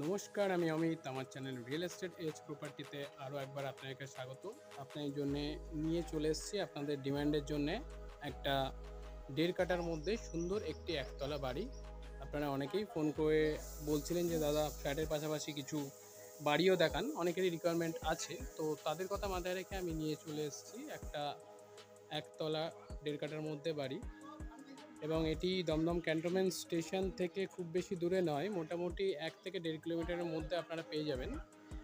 নমস্কার, আমি অমিত। আমার চ্যানেল রিয়েল এস্টেট এজ প্রপার্টিতে আরও একবার আপনাকে স্বাগত। আপনার জন্যে নিয়ে চলে এসেছি আপনাদের ডিমান্ডের জন্যে একটা 1.5 কাঠার মধ্যে সুন্দর একটি একতলা বাড়ি। আপনারা অনেকেই ফোন করে বলছিলেন যে দাদা ফ্ল্যাটের পাশাপাশি কিছু বাড়িও দেখান, অনেকেরই রিকোয়ারমেন্ট আছে। তো তাদের কথা মাথায় রেখে আমি নিয়ে চলে এসেছি একটা একতলা 1.5 কাঠার মধ্যে বাড়ি, এবং এটি দমদম ক্যান্টনমেন্ট স্টেশন থেকে খুব বেশি দূরে নয়, মোটামুটি 1 থেকে 1.5 কিলোমিটারের মধ্যে আপনারা পেয়ে যাবেন।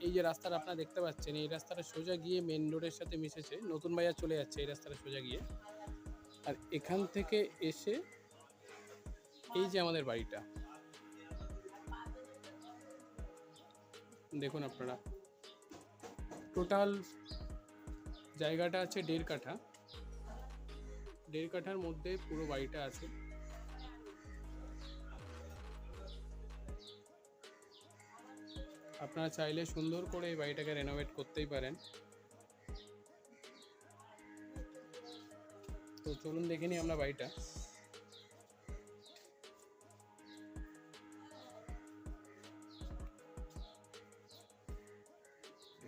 এই যে রাস্তাটা আপনারা দেখতে পাচ্ছেন, এই রাস্তাটা সোজা গিয়ে মেন রোডের সাথে মিশেছে, নতুন বাজার চলে যাচ্ছে এই রাস্তাটা সোজা গিয়ে। আর এখান থেকে এসে এই যে আমাদের বাড়িটা দেখুন আপনারা, টোটাল জায়গাটা আছে 1.5 কাঠা। 1.5 কাঠার মধ্যে পুরো বাড়িটা আছে। আপনারা চাইলে সুন্দর করে এই বাড়িটাকে রেনোভেট করতেই পারেন। তো চলুন দেখে নিই আমরা বাড়িটা।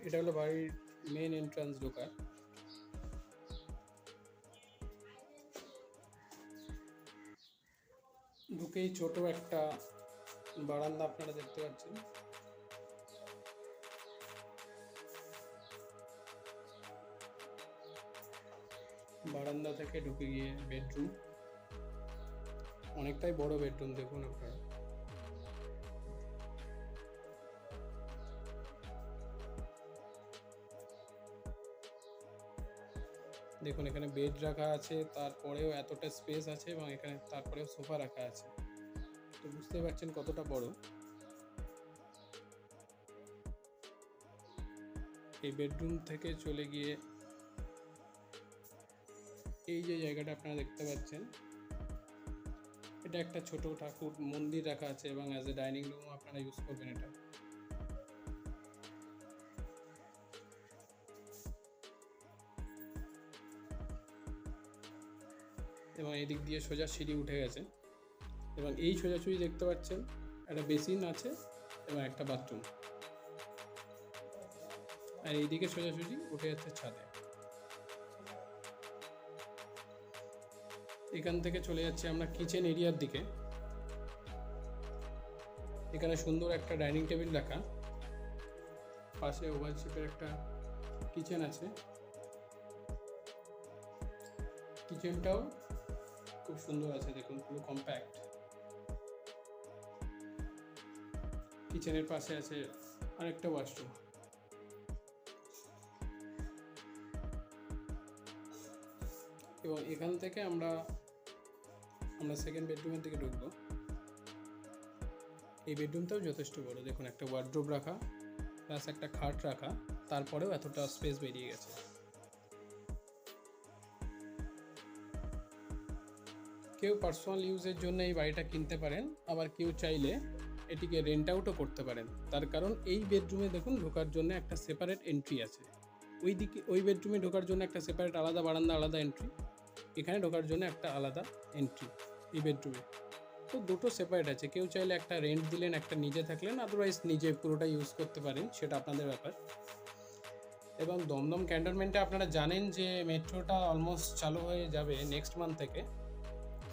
এটা হলো বাড়ির মেন এন্ট্রান্স ঢোকার। ঢুকেই ছোট একটা বারান্দা আপনারা দেখতে পাচ্ছেন। বারান্দা থেকে ঢুকে গিয়ে বেডরুম, অনেকটাই বড় বেডরুম দেখুন আপনারা। দেখুন এখানে বেড রাখা আছে, তারপরেও এতটা স্পেস আছে, এবং এখানে তারপরেও সোফা রাখা আছে। তো বুঝতে পারছেন কতটা বড়। এই বেডরুম থেকে চলে গিয়ে এই যে জায়গাটা আপনারা দেখতে পাচ্ছেন, এটা একটা ছোট ঠাকুর মন্দির রাখা আছে, এবং অ্যাজ এ ডাইনিং রুম আপনারা ইউজ করবেন এটা। এবং এদিক দিয়ে সোজা সিঁড়ি উঠে গেছে, এবং এই সোজাসুজি দেখতে পাচ্ছেন একটা বেসিন আছে এবং একটা বাথরুম। আর এইদিকে সোজাসুজি উঠে যাচ্ছে ছাদে। এখান থেকে চলে যাচ্ছে আমরা কিচেন এরিয়ার দিকে। এখানে সুন্দর একটা ডাইনিং টেবিল রাখা, পাশে ওভাল শেপের একটা কিচেন আছে। কিচেনটাও খুব সুন্দর আছে, দেখুন পুরো কম্প্যাক্ট। কিচেনের পাশে আছে আরেকটা ওয়াশরুম। এবং এখান থেকে আমরা সেকেন্ড বেডরুমের দিকে ঢুকবো। এই বেডরুমটাও যথেষ্ট বড়, দেখুন একটা ওয়ার্ড্রোব রাখা প্লাস একটা খাট রাখা, তারপরেও এতটা স্পেস বেরিয়ে গেছে। কেউ পার্সোনাল ইউজের জন্য এই বাড়িটা কিনতে পারেন, আবার কেউ চাইলে এটিকে রেন্ট আউটও করতে পারেন। তার কারণ এই বেডরুমে দেখুন ঢোকার জন্য একটা সেপারেট এন্ট্রি আছে, ওই বেডরুমে ঢোকার জন্য একটা সেপারেট আলাদা বারান্দা, আলাদা এন্ট্রি। এখানে ঢোকার জন্য একটা আলাদা এন্ট্রি এই বেডরুমে। তো দুটো সেপারেট আছে, কেউ চাইলে একটা রেন্ট দিলেন, একটা নিজে থাকলেন, আদারওয়াইজ নিজে পুরোটা ইউজ করতে পারেন, সেটা আপনাদের ব্যাপার। এবং দমদম ক্যান্টনমেন্টে আপনারা জানেন যে মেট্রোটা অলমোস্ট চালু হয়ে যাবে নেক্সট মান্থ থেকে।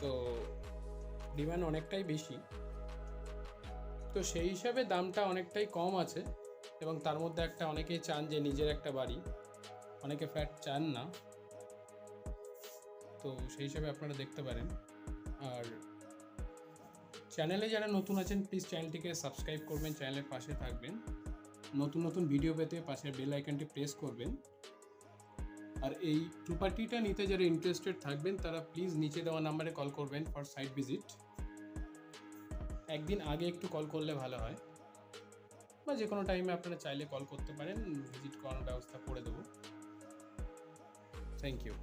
তো ডিমান্ড অনেকটাই বেশি, তো সেই হিসাবে দামটা অনেকটাই কম আছে। এবং তার মধ্যে একটা অনেকেই চান যে নিজের একটা বাড়ি, অনেকে ফ্ল্যাট চান না। তো সেই হিসাবে আপনারা দেখতে পারেন। আর চ্যানেলে যারা নতুন আছেন প্লিজ চ্যানেলটিকে সাবস্ক্রাইব করবেন, চ্যানেলের পাশে থাকবেন, নতুন নতুন ভিডিও পেতে পাশের বেল আইকনটি প্রেস করবেন। আর এই প্রপার্টিটা নিতে যারা ইন্টারেস্টেড থাকবেন তারা প্লিজ নিচে দেওয়া নাম্বারে কল করবেন ফর সাইট ভিজিট। একদিন আগে একটু কল করলে ভালো হয়, বা যে কোনো টাইমে আপনারা চাইলে কল করতে পারেন, ভিজিট করানোর ব্যবস্থা করে দেবো। Thank you.